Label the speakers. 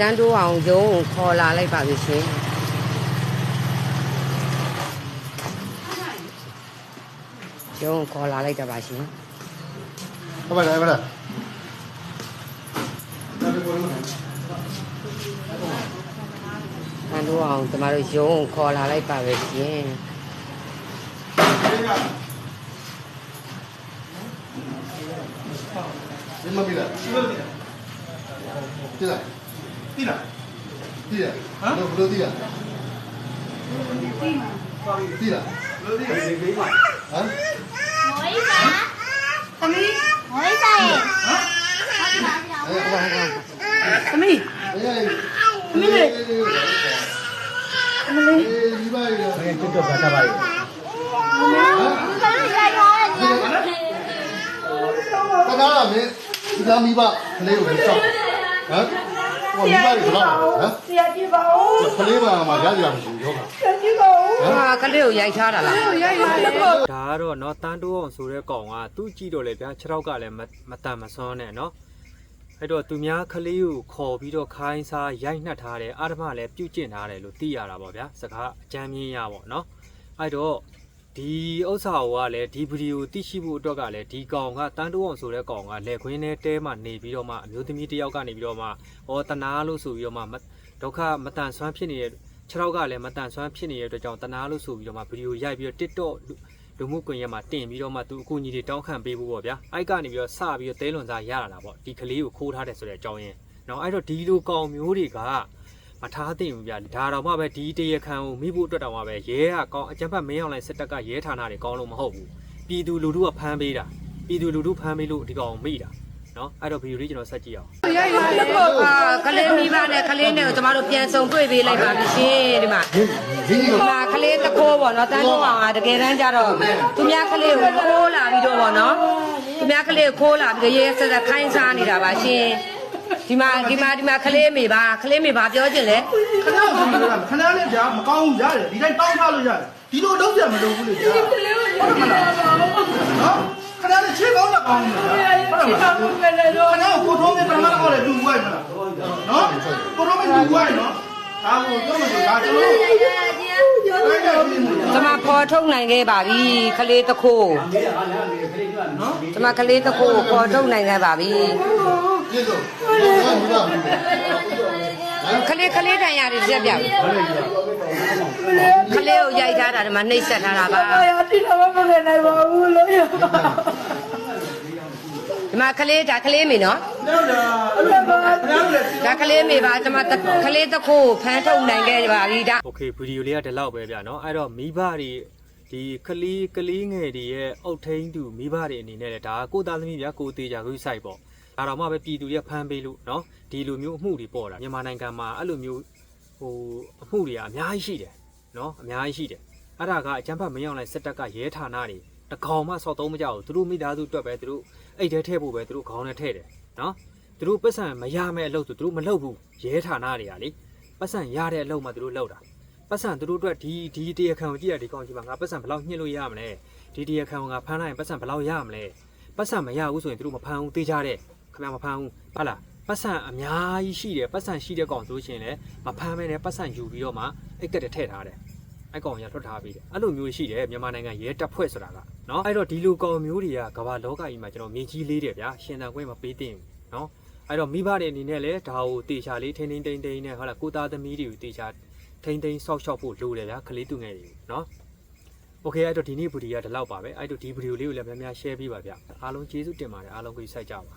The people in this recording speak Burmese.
Speaker 1: တန်းတိုးအောင်ရုံးခေါ်လာလိုက်ပါပြီရှင်ရုံးခေါ်လာလိုက်တာပါရှင်
Speaker 2: ဟုတ်ပါလားဟုတ်ပါလား
Speaker 1: တန်းတိုးအောင်ကျမတို့ရုံးခေါ်လာလိုက်ပါပဲရှင်
Speaker 2: ဒီမပြီလားဒီလားဒီလားဒီလားဟမ်ဘယ်လိုဒီလားဒီလားဘယ်လိုဒီလဲဒီမှာဟမ်
Speaker 3: မွေးပါသမီးမွေးပါဟမ်သမီးသမီးလေသမီးလေ
Speaker 2: ဒီပါရယ်
Speaker 4: ကျွတ်ပါတာပါရယ်
Speaker 3: ဘာလို့ရိုက်ပါလဲ
Speaker 2: တကားလားမင်းဒီသားမိဘကလေးကိုလည်းစောက်ဟမ်ဟိုမိဘတွေကတော့ဟမ်
Speaker 3: ဆရာကြည့်ပါဦး
Speaker 2: ကလေးပါမှာရကြရမရှိဘူးရောက
Speaker 3: ဆရာကြည့်ပါဦး
Speaker 1: ဟာကလေးကိုရိုက်ထားတာလား
Speaker 3: ရိုက်ပါတယ်
Speaker 4: ဒါကတော့เนาะတန်းတိုးအောင်ဆိုတဲ့ကောင်ကသူ့ကြည့်တော့လေဗျာခြေထောက်ကလည်းမတန်မစွန်းနဲ့เนาะအဲ့တော့သူများကလေးကိုခေါ်ပြီးတော့ခိုင်းစားရိုက်နှက်ထားတယ်အာဓမလည်းပြုတ်ကျင့်ထားတယ်လို့သိရတာပေါ့ဗျာစကားအကြမ်းမြင်ရပေါ့เนาะအဲ့တော့ဒီဥစ္စာကလည်းဒီဗီဒီယိုသိရှိဖို့အတွက်ကလည်းဒီကောင်ကတန်းတိုးအောင်ဆိုတဲ့ကောင်ကလက်ခွင်းနဲ့တဲမှနေပြီးတော့မှအမျိုးသမီးတယောက်ကနေပြီးတော့မှဟောတနာလို့ဆိုပြီးတော့မှဒုက္ခမတန်ဆွမ်းဖြစ်နေတဲ့ခြေထောက်ကလည်းမတန်ဆွမ်းဖြစ်နေတဲ့အတွက်ကြောင့်တနာလို့ဆိုပြီးတော့မှဗီဒီယိုရိုက်ပြီးတော့ TikTok လူမှုကွန်ရက်မှာတင်ပြီးတော့မှသူအကူအညီတွေတောင်းခံပေးဖို့ပေါ့ဗျာအဲ့ကနေပြီးတော့စပြီးတော့တဲလွန်စားရလာတာပေါ့ဒီကလေးကိုခိုးထားတယ်ဆိုတဲ့အကြောင်းရင်းเนาะအဲ့တော့ဒီလိုကောင်မျိုးတွေကမထားသိဘူးဗျာဒါတော့မှပဲဒီတရခံကိုမိဖို့အတွက်တော့မှပဲရဲကကောင်းအကြမ်းဖက်မင်းအောင်လိုင်းစစ်တပ်ကရဲဌာနတွေကောင်းလို့မဟုတ်ဘူးပြည်သူလူထုကဖမ်းပေးတာပြည်သူလူထုဖမ်းပေးလို့ဒီကောင်မိတာเนาะအဲ့တော့ဗီဒီယိုလေးကျွန်တော်ဆက်ကြည့်အောင်
Speaker 1: ရိုက်ပါကလေးမိဘနဲ့ကလေးနဲ့ကိုကျမတို့ပြန်ဆုံတွေ့ပေးလိုက်ပါပြီရှင်ဒီမှာဒီမှာကလေးတခိုးပေါ့နော်တန်းတိုးအောင်ကတကယ်တမ်းကျတော့သူများကလေးကိုခိုးလာပြီးတော့ပေါ့နော်သူများကလေးကိုခိုးလာပြီးရဲဆက်ဆက်ခိုင်းစားနေတာပါရှင်ဒီမှာကလေးမေပါပြောချင်လေ
Speaker 5: ခဏလေးခဏလေးကြာမကောင်းဘူးရတယ်ဒီတိုင်းတောင်းထားလို့ရတယ်ဒီလိုတော့ပြမလို့ဘူးလေကြာဟုတ်မလားနော်ခဏလေးချေကောင်းတာကောင်းတယ်ဟုတ်လားခဏကိုထုံးနေပမာတော့လေတူဝိုက်မလားနော်ကိုထုံးမတူဝိုက်နော်ဒါကိုတော့မလို့ဒါကျွန်တော်
Speaker 1: ကျမပေါ်ထုတ်နိုင်ခဲ့ပါပြီကလေးတခိုးကျမကလေးတခိုးပေါ်ထုတ်နိုင်ခဲ့ပါပြီ
Speaker 2: ကျေးဇူး
Speaker 1: ကလေးတန်ရည်ရက်ပြပြီကလေးကိုရိုက်ထားတာဒီမှာနှိပ်စက်ထားတာပါ
Speaker 3: တိတော့မဖြစ်နိုင်ပါဘူးလို့
Speaker 1: ဒီမှာကလေးမေနော်ဒါကလေးမေပါကျမကလေးတခိုးဖမ်းထုတ်နိုင်ခဲ့ပါပြီဒါ
Speaker 4: โอเคဗီဒီယိုလေးကဒီလောက်ပဲဗျာเนาะအဲ့တော့မိဘတွေဒီကလေးငယ်တွေရဲ့အုတ်ထိန်သူမိဘတွေအနေနဲ့လည်းဒါကိုသားသမီးဗျာကိုသေးကြကိုစိုက်ပေါ့ဒါတော့မှပဲပြည်သူတွေကဖမ်းပေးလို့เนาะဒီလိုမျိုးအမှုတွေပေါ်တာမြန်မာနိုင်ငံမှာအဲ့လိုမျိုးဟိုအမှုတွေကအများကြီးရှိတယ်เนาะအများကြီးရှိတယ်အဲ့ဒါကအကြမ်းဖက်မင်းအောင်လိုက်စစ်တပ်ကရဲဌာနတွေတကောင်မှစောက်သုံးမကြဘူးသူတို့မိသားစုတွက်ပဲသူတို့အိတ်ထဲထည့်ဖို့ပဲသူတို့ခေါင်းနဲ့ထည့်တယ်เนาะသူတို့ပတ်စံမရမဲ့အလုပ်ဆိုသူတို့မလုပ်ဘူးရဲဌာနတွေကလေပတ်စံရတဲ့အလုပ်မှသူတို့လုပ်တာပတ်စံသူတို့အတွက်ဒီတရားခံကိုကြည့်ရဒီကောင်ကြီးမှာငါပတ်စံဘယ်လောက်ညှစ်လို့ရမလဲဒီတရားခံကိုငါဖမ်းလိုက်ရင်ပတ်စံဘယ်လောက်ရမလဲပတ်စံမရဘူးဆိုရင်သူတို့မဖမ်းဘူးတေးကြတဲ့ခင်ဗျာမဖမ်းဘူးဟုတ်လားပတ်စံအများကြီးရှိတယ်ပတ်စံရှိတဲ့ကောင်ဆိုလို့ရှိရင်လည်းမဖမ်းမဲနဲ့ပတ်စံယူပြီးတော့မှအိတ်ကက်ထည့်ထားတယ်အဲ့ကောင်ကြီးထွက်ထားပြီးတယ်အဲ့လိုမျိုးရှိတယ်မြန်မာနိုင်ငံရဲတပ်ဖွဲ့ဆိုတာကเนาะအဲ့တော့ဒီလိုကောင်မျိုးတွေကကမ္ဘာလောကကြီးမှာကျွန်တော်မြင်ကြီးလေးတယ်ဗျာရှင်သန်ခွင့်မပေးသင့်ဘူးเนาะအဲ့တော့မိဘတွေအနေနဲ့လည်းဒါကိုတေချာလေးထိန်းနဲ့ဟုတ်လားကိုသားသမီးတွေကိုတေချာထိန်းဆောက်ရှောက်ဖို့လိုတယ်ဗျာကလေးသူငယ်တွေเนาะโอเคအဲ့တော့ဒီနေ့ဗီဒီယိုကဒီလောက်ပါပဲအဲ့တော့ဒီဗီဒီယိုလေးကိုလည်းများများ share ပေးပါဗျာအားလုံးကျေးဇူးတင်ပါတယ်အားလုံးကိုစိုက်ကြပါ